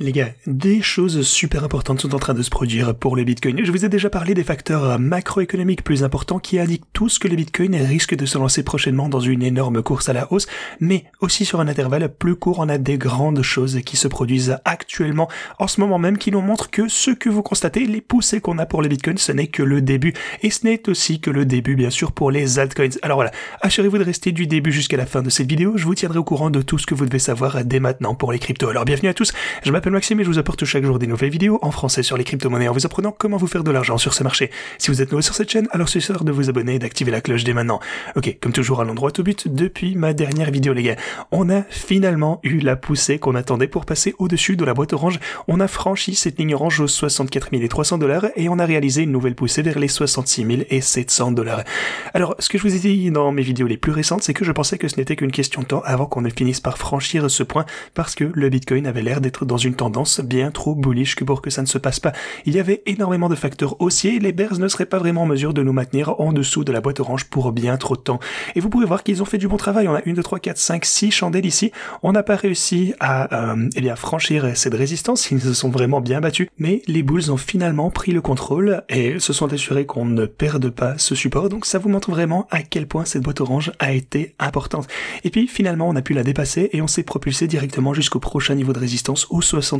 Les gars, des choses super importantes sont en train de se produire pour le Bitcoin. Je vous ai déjà parlé des facteurs macroéconomiques plus importants qui indiquent tous que le Bitcoin risque de se lancer prochainement dans une énorme course à la hausse, mais aussi sur un intervalle plus court, on a des grandes choses qui se produisent actuellement, en ce moment même, qui nous montrent que ce que vous constatez, les poussées qu'on a pour le Bitcoin, ce n'est que le début, et ce n'est aussi que le début, bien sûr, pour les altcoins. Alors voilà, assurez-vous de rester du début jusqu'à la fin de cette vidéo, je vous tiendrai au courant de tout ce que vous devez savoir dès maintenant pour les cryptos. Alors bienvenue à tous, je m'appelle Maxime et je vous apporte chaque jour des nouvelles vidéos en français sur les crypto-monnaies en vous apprenant comment vous faire de l'argent sur ce marché. Si vous êtes nouveau sur cette chaîne, alors c'est sûr de vous abonner et d'activer la cloche dès maintenant. Ok, comme toujours allons droit au but, depuis ma dernière vidéo les gars, on a finalement eu la poussée qu'on attendait pour passer au-dessus de la boîte orange. On a franchi cette ligne orange aux 64 300 $ et on a réalisé une nouvelle poussée vers les 66 700 $. Alors, ce que je vous ai dit dans mes vidéos les plus récentes, c'est que je pensais que ce n'était qu'une question de temps avant qu'on ne finisse par franchir ce point parce que le Bitcoin avait l'air d'être dans une tendance bien trop bullish que pour que ça ne se passe pas. Il y avait énormément de facteurs haussiers, les bears ne seraient pas vraiment en mesure de nous maintenir en dessous de la boîte orange pour bien trop de temps. Et vous pouvez voir qu'ils ont fait du bon travail, on a 1, 2, 3, 4, 5, 6 chandelles ici, on n'a pas réussi à franchir cette résistance, ils se sont vraiment bien battus, mais les bulls ont finalement pris le contrôle et se sont assurés qu'on ne perde pas ce support, donc ça vous montre vraiment à quel point cette boîte orange a été importante. Et puis finalement on a pu la dépasser et on s'est propulsé directement jusqu'au prochain niveau de résistance aux 66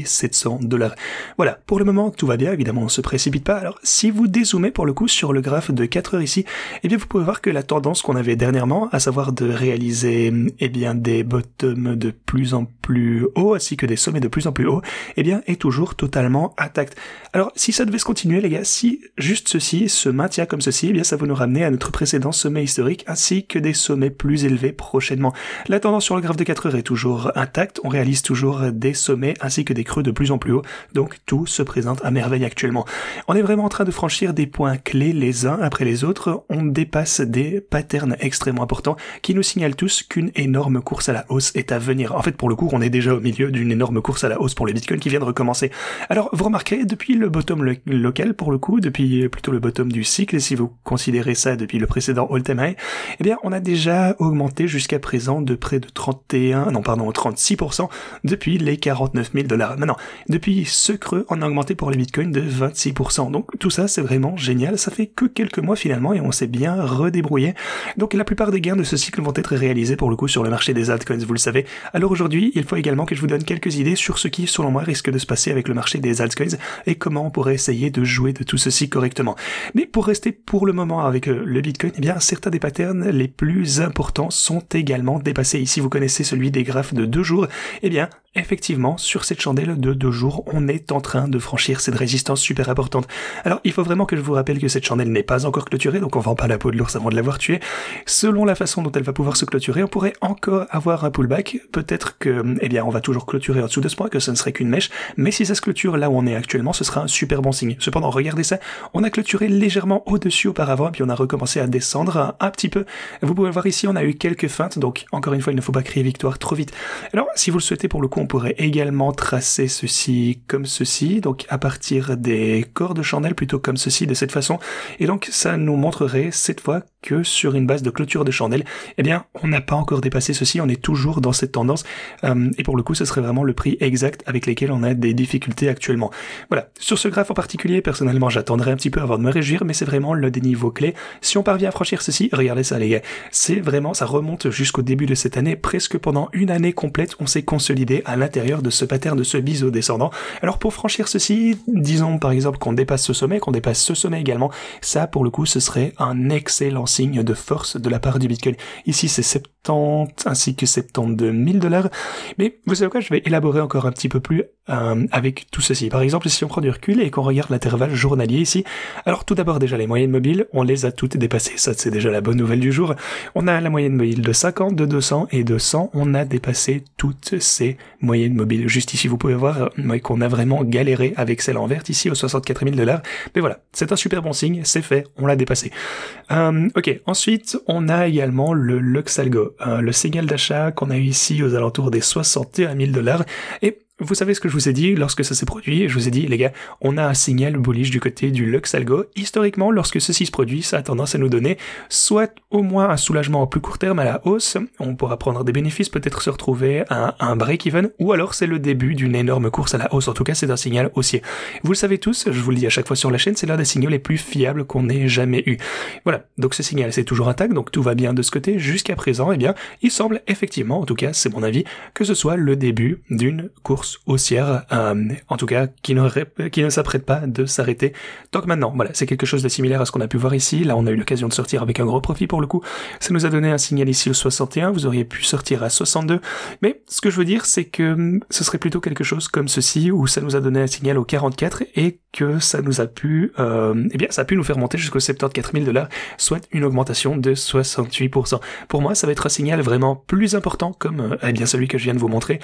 700 $. Voilà, pour le moment tout va bien, évidemment on se précipite pas. Alors si vous dézoomez pour le coup sur le graphe de 4 heures ici, eh bien vous pouvez voir que la tendance qu'on avait dernièrement, à savoir de réaliser des bottoms de plus en plus haut ainsi que des sommets de plus en plus haut, eh bien est toujours totalement intact. Alors si ça devait se continuer les gars, si juste ceci se maintient comme ceci, eh bien ça va nous ramener à notre précédent sommet historique ainsi que des sommets plus élevés prochainement. La tendance sur le graphe de 4 heures est toujours intacte, on réalise toujours des sommets ainsi que des creux de plus en plus haut, donc tout se présente à merveille actuellement. On est vraiment en train de franchir des points clés les uns après les autres, on dépasse des patterns extrêmement importants qui nous signalent tous qu'une énorme course à la hausse est à venir. En fait pour le coup on est déjà au milieu d'une énorme course à la hausse pour le Bitcoin qui vient de recommencer. Alors vous remarquerez depuis le bottom local pour le coup, depuis plutôt le bottom du cycle si vous considérez ça depuis le précédent all-time high, eh bien on a déjà augmenté jusqu'à présent de près de 36% depuis les 49 000 $. Maintenant, depuis ce creux, on a augmenté pour les bitcoins de 26%. Donc tout ça, c'est vraiment génial. Ça fait que quelques mois finalement et on s'est bien redébrouillé. Donc la plupart des gains de ce cycle vont être réalisés pour le coup sur le marché des altcoins, vous le savez. Alors aujourd'hui, il faut également que je vous donne quelques idées sur ce qui, selon moi, risque de se passer avec le marché des altcoins et comment on pourrait essayer de jouer de tout ceci correctement. Mais pour rester pour le moment avec le bitcoin, eh bien certains des patterns les plus importants sont également dépassés. Ici, vous connaissez celui des graphes de 2 jours. Eh bien, effectivement, sur cette chandelle de 2 jours, on est en train de franchir cette résistance super importante. Alors, il faut vraiment que je vous rappelle que cette chandelle n'est pas encore clôturée, donc on vend pas la peau de l'ours avant de l'avoir tuée. Selon la façon dont elle va pouvoir se clôturer, on pourrait encore avoir un pullback. Peut-être que, on va toujours clôturer en dessous de ce point, que ce ne serait qu'une mèche, mais si ça se clôture là où on est actuellement, ce sera un super bon signe. Cependant, regardez ça, on a clôturé légèrement au-dessus auparavant, puis on a recommencé à descendre un petit peu. Vous pouvez voir ici, on a eu quelques feintes, donc encore une fois, il ne faut pas crier victoire trop vite. Alors, si vous le souhaitez, pour le coup, on pourrait également tracer ceci comme ceci, donc à partir des corps de chandelle, plutôt comme ceci, de cette façon. Et donc, ça nous montrerait cette fois que sur une base de clôture de chandelle, eh bien, on n'a pas encore dépassé ceci, on est toujours dans cette tendance. Et pour le coup, ce serait vraiment le prix exact avec lesquels on a des difficultés actuellement. Voilà. Sur ce graphe en particulier, personnellement, j'attendrai un petit peu avant de me réjouir, mais c'est vraiment l'un des niveaux clés. Si on parvient à franchir ceci, regardez ça, les gars. C'est vraiment, ça remonte jusqu'au début de cette année, presque pendant une année complète, on s'est consolidé à l'intérieur de ce pattern, de ce biseau descendant. Alors pour franchir ceci, disons par exemple qu'on dépasse ce sommet, qu'on dépasse ce sommet également, ça pour le coup ce serait un excellent signe de force de la part du Bitcoin. Ici c'est 70 ainsi que 72 000 $, mais vous savez quoi, je vais élaborer encore un petit peu plus avec tout ceci. Par exemple, si on prend du recul et qu'on regarde l'intervalle journalier ici, alors tout d'abord déjà les moyennes mobiles, on les a toutes dépassées, ça c'est déjà la bonne nouvelle du jour. On a la moyenne mobile de 50, de 200 et de 100, on a dépassé toutes ces moyennes mobiles. Juste ici, vous pouvez voir qu'on a vraiment galéré avec celle en verte ici aux 64 000 $. Mais voilà, c'est un super bon signe, c'est fait, on l'a dépassé. Ok, ensuite, on a également le Lux Algo, le signal d'achat qu'on a eu ici aux alentours des 61 000 $. Et vous savez ce que je vous ai dit lorsque ça s'est produit. Je vous ai dit, les gars, on a un signal bullish du côté du Lux Algo. Historiquement, lorsque ceci se produit, ça a tendance à nous donner soit au moins un soulagement au plus court terme à la hausse, on pourra prendre des bénéfices, peut-être se retrouver à un break-even, ou alors c'est le début d'une énorme course à la hausse. En tout cas, c'est un signal haussier. Vous le savez tous, je vous le dis à chaque fois sur la chaîne, c'est l'un des signaux les plus fiables qu'on ait jamais eu. Voilà, donc ce signal c'est toujours intact, donc tout va bien de ce côté. Jusqu'à présent, eh bien, il semble effectivement, en tout cas, c'est mon avis, que ce soit le début d'une course haussière, en tout cas qui ne s'apprête pas de s'arrêter tant que maintenant. Voilà, c'est quelque chose de similaire à ce qu'on a pu voir ici. Là, on a eu l'occasion de sortir avec un gros profit pour le coup. Ça nous a donné un signal ici au 61, vous auriez pu sortir à 62, mais ce que je veux dire, c'est que ce serait plutôt quelque chose comme ceci, où ça nous a donné un signal au 44 et que ça nous a pu, eh bien, ça a pu nous faire monter jusqu'aux 74 000 $, soit une augmentation de 68%. Pour moi, ça va être un signal vraiment plus important, comme eh bien celui que je viens de vous montrer.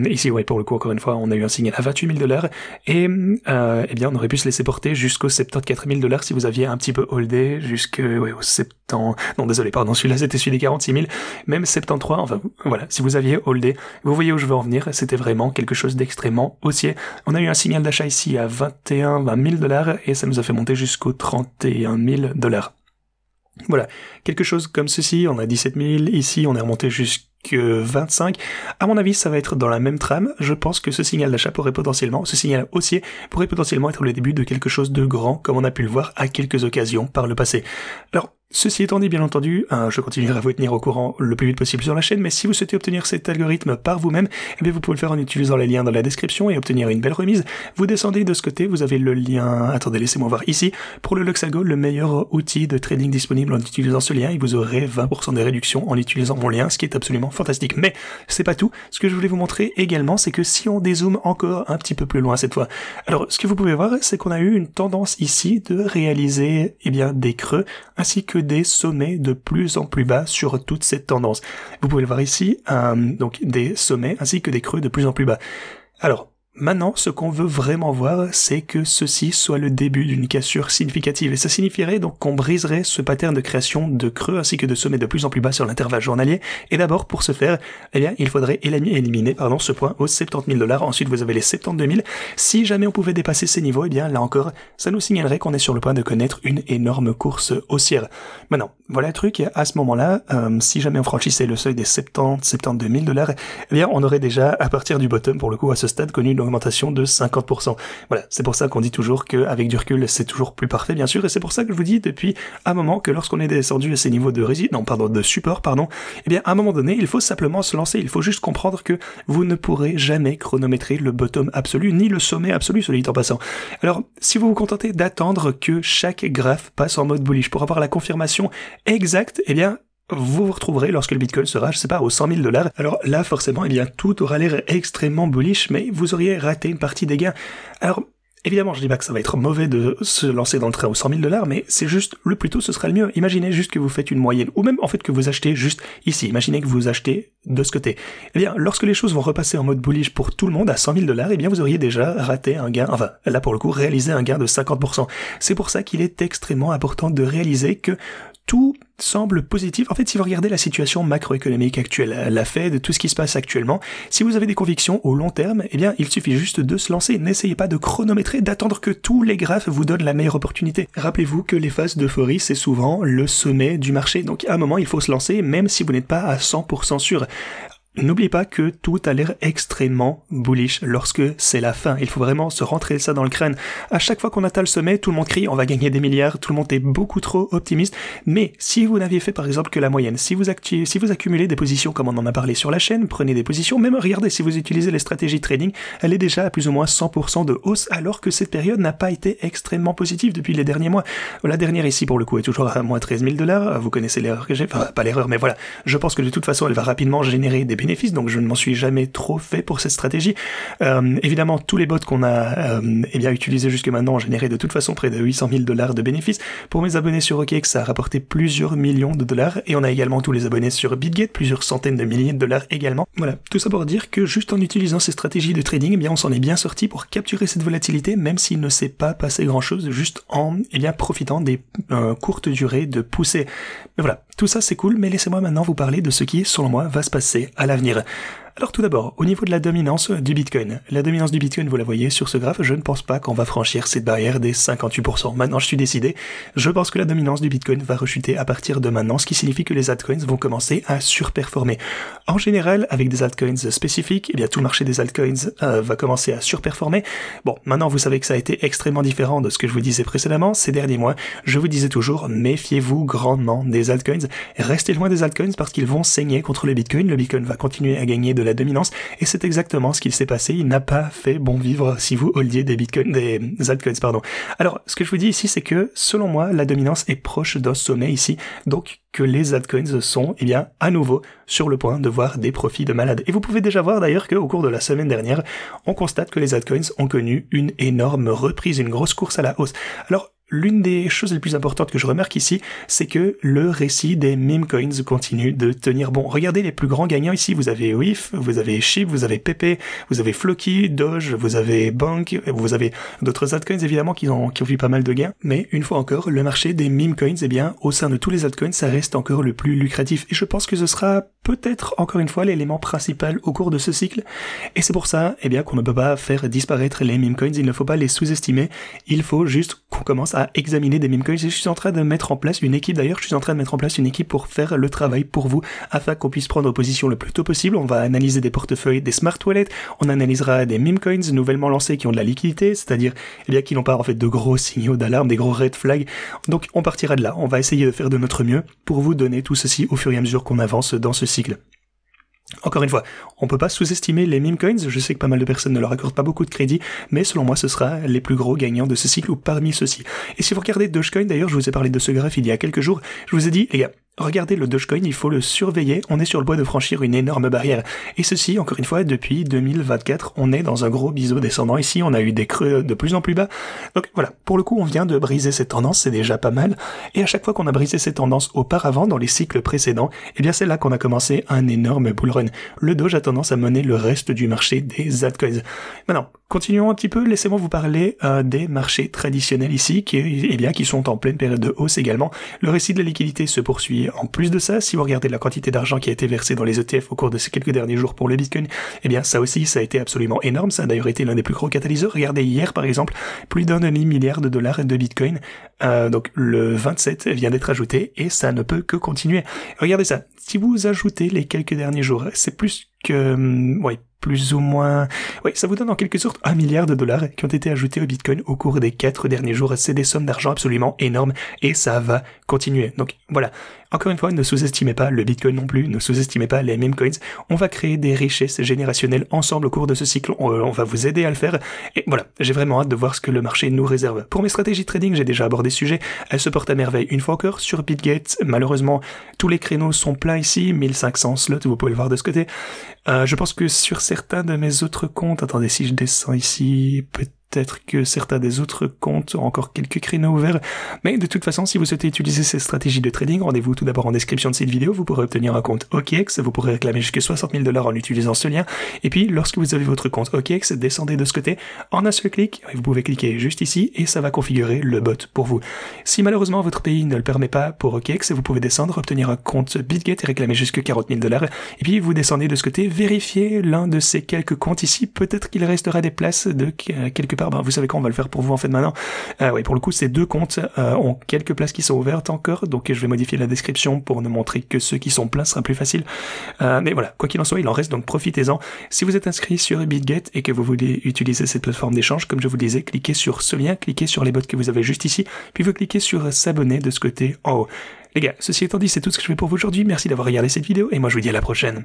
Ici, ouais, pour le coup, encore une fois, on a eu un signal à 28 000 $, et eh bien, on aurait pu se laisser porter jusqu'aux 74 000 $ si vous aviez un petit peu holdé jusqu'au ouais, 70... Non, désolé, pardon, celui-là c'était celui des 46 000, même 73, enfin, voilà, si vous aviez holdé, vous voyez où je veux en venir, c'était vraiment quelque chose d'extrêmement haussier. On a eu un signal d'achat ici à 20 000 $, et ça nous a fait monter jusqu'aux 31 000 $. Voilà, quelque chose comme ceci, on a 17 000, ici on est remonté jusqu'à 25. À mon avis, ça va être dans la même trame. Je pense que ce signal d'achat pourrait potentiellement, ce signal haussier pourrait potentiellement être le début de quelque chose de grand, comme on a pu le voir à quelques occasions par le passé. Alors, ceci étant dit, bien entendu, je continuerai à vous tenir au courant le plus vite possible sur la chaîne, mais si vous souhaitez obtenir cet algorithme par vous-même, eh bien vous pouvez le faire en utilisant les liens dans la description et obtenir une belle remise. Vous descendez de ce côté, vous avez le lien, attendez, laissez-moi voir ici, pour le Lux Algo, le meilleur outil de trading disponible en utilisant ce lien, et vous aurez 20% de réduction en utilisant mon lien, ce qui est absolument fantastique. Mais c'est pas tout. Ce que je voulais vous montrer également, c'est que si on dézoome encore un petit peu plus loin cette fois, alors ce que vous pouvez voir, c'est qu'on a eu une tendance ici de réaliser, eh bien, des creux ainsi que des sommets de plus en plus bas sur toute cette tendance. Vous pouvez le voir ici, donc des sommets ainsi que des creux de plus en plus bas. Alors, maintenant, ce qu'on veut vraiment voir, c'est que ceci soit le début d'une cassure significative. Et ça signifierait donc qu'on briserait ce pattern de création de creux ainsi que de sommets de plus en plus bas sur l'intervalle journalier. Et d'abord, pour ce faire, eh bien, il faudrait éliminer ce point aux 70 000 $. Ensuite, vous avez les 72 000. Si jamais on pouvait dépasser ces niveaux, eh bien, là encore, ça nous signalerait qu'on est sur le point de connaître une énorme course haussière. Maintenant, voilà le truc. À ce moment-là, si jamais on franchissait le seuil des 72 000 $, eh bien, on aurait déjà, à partir du bottom, pour le coup, à ce stade, connu une augmentation de 50%. Voilà, c'est pour ça qu'on dit toujours qu'avec du recul, c'est toujours plus parfait, bien sûr, et c'est pour ça que je vous dis depuis un moment que lorsqu'on est descendu à ces niveaux de de support, eh bien, à un moment donné, il faut simplement se lancer, il faut juste comprendre que vous ne pourrez jamais chronométrer le bottom absolu, ni le sommet absolu, celui en passant. Alors, si vous vous contentez d'attendre que chaque graphe passe en mode bullish pour avoir la confirmation exacte, eh bien, vous vous retrouverez lorsque le Bitcoin sera, je sais pas, aux 100 000 $. Alors là, forcément, eh bien, tout aura l'air extrêmement bullish, mais vous auriez raté une partie des gains. Alors, évidemment, je dis pas que ça va être mauvais de se lancer dans le train aux 100 000 $, mais c'est juste, le plus tôt ce sera le mieux. Imaginez juste que vous faites une moyenne, ou même en fait que vous achetez juste ici. Imaginez que vous achetez de ce côté. Eh bien, lorsque les choses vont repasser en mode bullish pour tout le monde à 100 000 $, eh bien, vous auriez déjà raté un gain, enfin, là pour le coup, réalisé un gain de 50%. C'est pour ça qu'il est extrêmement important de réaliser que tout semble positif. En fait, si vous regardez la situation macroéconomique actuelle, la Fed, tout ce qui se passe actuellement, si vous avez des convictions au long terme, eh bien, il suffit juste de se lancer. N'essayez pas de chronométrer, d'attendre que tous les graphes vous donnent la meilleure opportunité. Rappelez-vous que les phases d'euphorie, c'est souvent le sommet du marché. Donc, à un moment, il faut se lancer, même si vous n'êtes pas à 100% sûr. N'oubliez pas que tout a l'air extrêmement bullish lorsque c'est la fin. Il faut vraiment se rentrer ça dans le crâne. À chaque fois qu'on atteint le sommet, tout le monde crie, on va gagner des milliards, tout le monde est beaucoup trop optimiste. Mais si vous n'aviez fait par exemple que la moyenne, si vous accumulez des positions comme on en a parlé sur la chaîne, prenez des positions, même regardez, si vous utilisez les stratégies de trading, elle est déjà à plus ou moins 100% de hausse, alors que cette période n'a pas été extrêmement positive depuis les derniers mois. La dernière ici pour le coup est toujours à moins 13 000 $. Vous connaissez l'erreur que j'ai, enfin pas l'erreur, mais voilà. Je pense que de toute façon elle va rapidement générer des bénéfices, donc je ne m'en suis jamais trop fait pour cette stratégie. Évidemment, tous les bots qu'on a utilisés jusque maintenant ont généré de toute façon près de 800 000 $ de bénéfices. Pour mes abonnés sur OKEx, ça a rapporté plusieurs millions de dollars, et on a également tous les abonnés sur BitGet, plusieurs centaines de milliers de dollars également. Voilà, tout ça pour dire que juste en utilisant ces stratégies de trading, eh bien on s'en est bien sorti pour capturer cette volatilité, même s'il ne s'est pas passé grand chose, juste en profitant des courtes durées de poussée. Mais voilà, tout ça c'est cool, mais laissez-moi maintenant vous parler de ce qui, selon moi, va se passer à l'avenir. Alors tout d'abord, au niveau de la dominance du Bitcoin. La dominance du Bitcoin, vous la voyez sur ce graphe, je ne pense pas qu'on va franchir cette barrière des 58%. Maintenant, je suis décidé. Je pense que la dominance du Bitcoin va rechuter à partir de maintenant, ce qui signifie que les altcoins vont commencer à surperformer. En général, avec des altcoins spécifiques, eh bien tout le marché des altcoins va commencer à surperformer. Bon, maintenant vous savez que ça a été extrêmement différent de ce que je vous disais précédemment. Ces derniers mois, je vous disais toujours, méfiez-vous grandement des altcoins. Restez loin des altcoins parce qu'ils vont saigner contre le Bitcoin. Le Bitcoin va continuer à gagner de la dominance et c'est exactement ce qu'il s'est passé. Il n'a pas fait bon vivre si vous holdiez des altcoins, pardon. Alors, ce que je vous dis ici, c'est que, selon moi, la dominance est proche d'un sommet ici, donc que les altcoins sont, eh bien, à nouveau sur le point de voir des profits de malade. Et vous pouvez déjà voir d'ailleurs qu'au cours de la semaine dernière, on constate que les altcoins ont connu une énorme reprise, une grosse course à la hausse. Alors, l'une des choses les plus importantes que je remarque ici, c'est que le récit des meme coins continue de tenir bon. Regardez les plus grands gagnants ici, vous avez WIF, vous avez SHIB, vous avez PP, vous avez Floki, Doge, vous avez Bank, vous avez d'autres altcoins évidemment qui ont vu pas mal de gains. Mais une fois encore, le marché des meme coins, eh bien, au sein de tous les altcoins, ça reste encore le plus lucratif. Et je pense que ce sera peut-être encore une fois l'élément principal au cours de ce cycle. Et c'est pour ça, eh bien, qu'on ne peut pas faire disparaître les meme coins, il ne faut pas les sous-estimer, il faut juste qu'on commence à examiner des meme coins. Je suis en train de mettre en place une équipe, d'ailleurs, je suis en train de mettre en place une équipe pour faire le travail pour vous, afin qu'on puisse prendre position le plus tôt possible. On va analyser des portefeuilles, des smart wallets, on analysera des meme coins nouvellement lancés qui ont de la liquidité, c'est-à-dire, eh bien, qui n'ont pas, en fait, de gros signaux d'alarme, des gros red flags. Donc, on partira de là. On va essayer de faire de notre mieux pour vous donner tout ceci au fur et à mesure qu'on avance dans ce cycle. Encore une fois, on peut pas sous-estimer les meme coins, je sais que pas mal de personnes ne leur accordent pas beaucoup de crédit, mais selon moi ce sera les plus gros gagnants de ce cycle ou parmi ceux-ci. Et si vous regardez Dogecoin, d'ailleurs je vous ai parlé de ce graphe il y a quelques jours, je vous ai dit, les gars, regardez le Dogecoin, il faut le surveiller, on est sur le point de franchir une énorme barrière. Et ceci, encore une fois, depuis 2024, on est dans un gros biseau descendant ici, on a eu des creux de plus en plus bas. Donc voilà, pour le coup, on vient de briser cette tendance, c'est déjà pas mal. Et à chaque fois qu'on a brisé cette tendance auparavant, dans les cycles précédents, eh bien c'est là qu'on a commencé un énorme bull run. Le Doge a tendance à mener le reste du marché des altcoins. Maintenant, continuons un petit peu, laissez-moi vous parler des marchés traditionnels ici, qui sont en pleine période de hausse également. Le récit de la liquidité se poursuit. En plus de ça, si vous regardez la quantité d'argent qui a été versée dans les ETF au cours de ces quelques derniers jours pour le Bitcoin, eh bien ça aussi, ça a été absolument énorme. Ça a d'ailleurs été l'un des plus gros catalyseurs. Regardez hier, par exemple, plus d'un demi-milliard de dollars de Bitcoin. Donc le 27 vient d'être ajouté et ça ne peut que continuer. Regardez ça. Si vous ajoutez les quelques derniers jours, c'est plus que... plus ou moins... Oui, ça vous donne en quelque sorte 1 milliard de dollars qui ont été ajoutés au Bitcoin au cours des 4 derniers jours. C'est des sommes d'argent absolument énormes et ça va continuer. Donc voilà. Encore une fois, ne sous-estimez pas le Bitcoin non plus, ne sous-estimez pas les meme coins. On va créer des richesses générationnelles ensemble au cours de ce cycle. On va vous aider à le faire. Et voilà, j'ai vraiment hâte de voir ce que le marché nous réserve. Pour mes stratégies de trading, j'ai déjà abordé ce sujet. Elles se portent à merveille. Une fois encore, sur BitGate, malheureusement, tous les créneaux sont pleins ici. 1500 slots, vous pouvez le voir de ce côté. Je pense que sur certains de mes autres comptes, attendez, si je descends ici, peut-être que certains des autres comptes ont encore quelques créneaux ouverts, mais de toute façon, si vous souhaitez utiliser ces stratégies de trading, rendez-vous tout d'abord en description de cette vidéo, vous pourrez obtenir un compte OKX, vous pourrez réclamer jusqu'à 60 000 $ en utilisant ce lien, et puis lorsque vous avez votre compte OKX, descendez de ce côté, en un seul clic, vous pouvez cliquer juste ici, et ça va configurer le bot pour vous. Si malheureusement votre pays ne le permet pas pour OKX, vous pouvez descendre, obtenir un compte BitGate et réclamer jusqu'à 40 000 $, et puis vous descendez de ce côté, vérifiez l'un de ces quelques comptes ici, peut-être qu'il restera des places de quelque part. Ben, vous savez quoi, on va le faire pour vous en fait maintenant. Oui, pour le coup, ces deux comptes ont quelques places qui sont ouvertes encore, donc je vais modifier la description pour ne montrer que ceux qui sont pleins, ce sera plus facile. Mais voilà, quoi qu'il en soit, il en reste, donc profitez-en. Si vous êtes inscrit sur BitGate et que vous voulez utiliser cette plateforme d'échange, comme je vous le disais, cliquez sur ce lien, cliquez sur les bots que vous avez juste ici, puis vous cliquez sur s'abonner de ce côté en haut. Les gars, ceci étant dit, c'est tout ce que je fais pour vous aujourd'hui. Merci d'avoir regardé cette vidéo et moi je vous dis à la prochaine.